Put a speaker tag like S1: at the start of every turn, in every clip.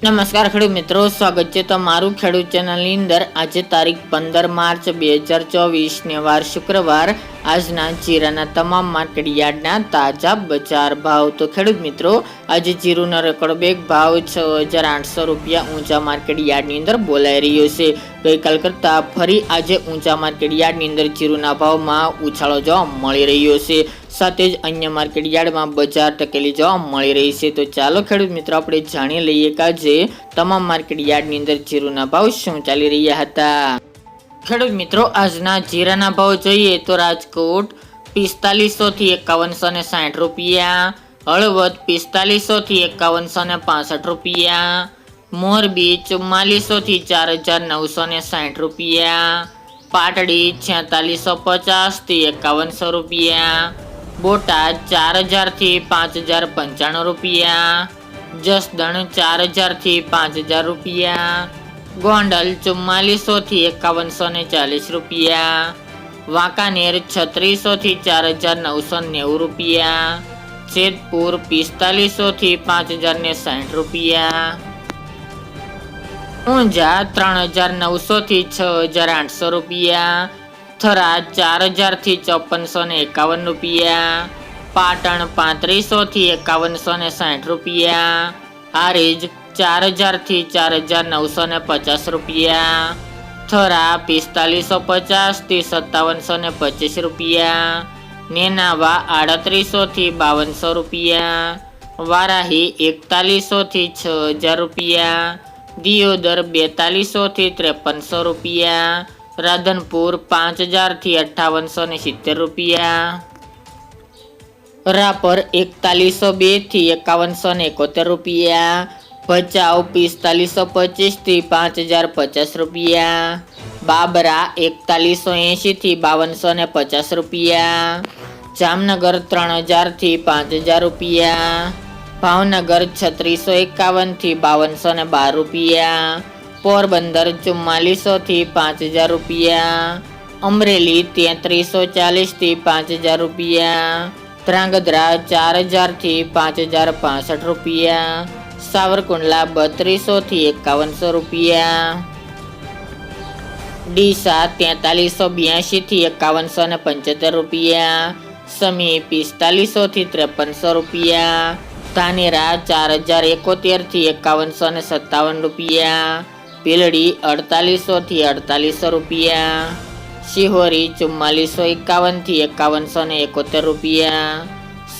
S1: નમસ્કાર ખેડૂત મિત્રો, સ્વાગત છે તમારું ખેડૂત ચેનલની અંદર। આજે તારીખ 15 માર્ચ 2024 ને વાર શુક્રવાર। આજના જીરાના તમામ માર્કેટ યાર્ડના તાજા બજાર ભાવ। તો ખેડૂત મિત્રો, આજે જીરુનો રેકોર્ડ બેક ભાવ 6,800 રૂપિયા ઊંચા માર્કેટ યાર્ડની અંદર બોલાઈ રહ્યો છે। ગઈકાલ કરતા ફરી આજે ઊંચા માર્કેટ યાર્ડની અંદર જીરુના ભાવમાં ઉછાળો જોવા મળી રહ્યો છે। સાથે જ અન્ય માર્કેટ યાર્ડમાં બજાર ટકેલી જોવા મળી રહી છે। તો ચાલો ખેડૂત મિત્રો, આપણે જાણી લઈએ કે આજે તમામ માર્કેટ યાર્ડની અંદર જીરુના ભાવ શું ચાલી રહ્યા હતા। ખેડૂત મિત્રો, આજના જીરાના ભાવ જોઈએ તો રાજકોટ 4500 થી 5160 રૂપિયા, હળવદ 4500 થી 5165 રૂપિયા, મોરબી 4400 થી 4960 રૂપિયા, પાટડી 4650 થી 5100 રૂપિયા, બોટાદ 4000 થી 5095 રૂપિયા, જસદણ 4000 થી 5000 રૂપિયા, ગોંડલ 4400 થી 5140 રૂપિયા, વાંકાનેર 3600 થી 4990 રૂપિયા, જેતપુર 4500 થી 5060 રૂપિયા, ઊંઝા 3900 થી 6800 રૂપિયા, થરાદ 4000 થી 5451 રૂપિયા, પાટણ 3500 થી 5160 રૂપિયા, હારીજ 4000 થી 4950 રૂપિયા, થરા 4550 થી 5725 રૂપિયા, નેનાવા 3800 થી 5200 રૂપિયા, વારાહી 4100 થી 6000 રૂપિયા, દિયોદર 4200 થી 5300 રૂપિયા, રાધનપુર 5000 થી 5870 રૂપિયા, રાપર 4102 થી 5171 રૂપિયા, ભચાઉ 4525 થી 5050 રૂપિયા, બાબરા 4180 થી 5250 રૂપિયા, જામનગર 3000 થી 5000 રૂપિયા, ભાવનગર 3651 થી 5212 રૂપિયા, પોરબંદર 4400 થી 5000 રૂપિયા, અમરેલી 3340 થી 5000 રૂપિયા, ધ્રાંગધ્રા 4000 થી 5065 રૂપિયા, સાવરકુંડલા 3200 થી 5100 રૂપિયા, ડીસા 4382 થી 5175 રૂપિયા, સમી 4500 થી 5300 રૂપિયા, ધાનેરા 4071 થી 5157 રૂપિયા, ભીલડી 4800 થી 4800 રૂપિયા, શિહોરી 4451 થી 5171 રૂપિયા,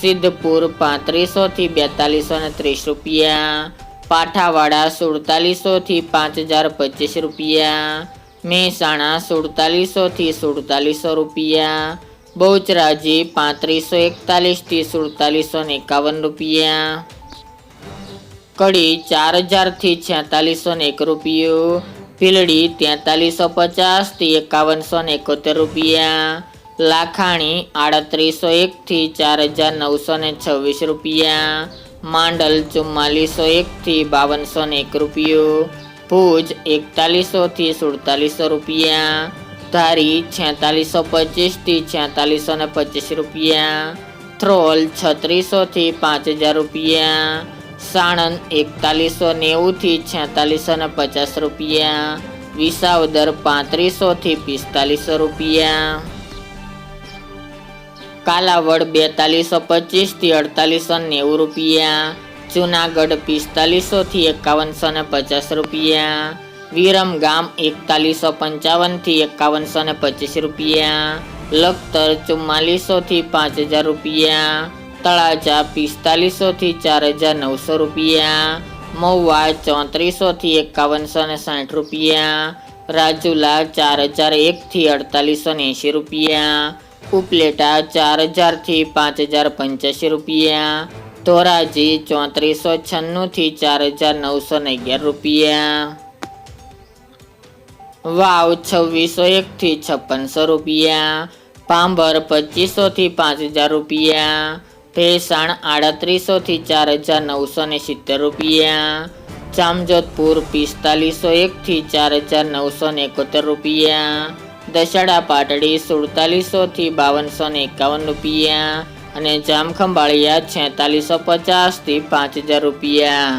S1: સિદ્ધપુર 3500 થી 4230 રૂપિયા, પાઠાવાડા 4700 થી 5025 રૂપિયા, મહેસાણા 4700 થી 4700 રૂપિયા, બહુચરાજી 3541 થી 4751 રૂપિયા, કડી 4000 થી 4601 રૂપિયો, ભીલડી 4350 થી 5171 રૂપિયા, લાખાણી 3801 થી 4926 રૂપિયા, માંડલ 4401 થી 5201 રૂપિયો, ભુજ 4100 થી 4700 રૂપિયા, ધારી 4625 થી 4625 રૂપિયા, થ્રોલ 3600 થી 5000 રૂપિયા, સાણંદ 4190 થી 4650 રૂપિયા, વિસાવદર 3500 થી 4500 રૂપિયા, કાલાવડ 4225 થી 4890 રૂપિયા, જુનાગઢ 4500 થી 5150 રૂપિયા, વિરમગામ 4155 થી 5125 રૂપિયા, લખતર 4400 થી 5000 રૂપિયા, તળાજા 4500 થી 4900 રૂપિયા, મહુવા 3400 થી 5160 રૂપિયા, રાજુલા 4001 થી 4880 રૂપિયા, ઉપલેટા 4000 થી 5085 રૂપિયા, ધોરાજી 3496 થી 4911 રૂપિયા, વાવ 2601 થી 5600 રૂપિયા, પાંભર 2500 થી 5000 રૂપિયા, ભેસાણ 3800 થી 4970 રૂપિયા, જામજોધપુર 4501 થી 4971 રૂપિયા, દશેડા પાટડી 4700 થી 5251 રૂપિયા અને જામખંભાળિયા 4650 થી 5000 રૂપિયા।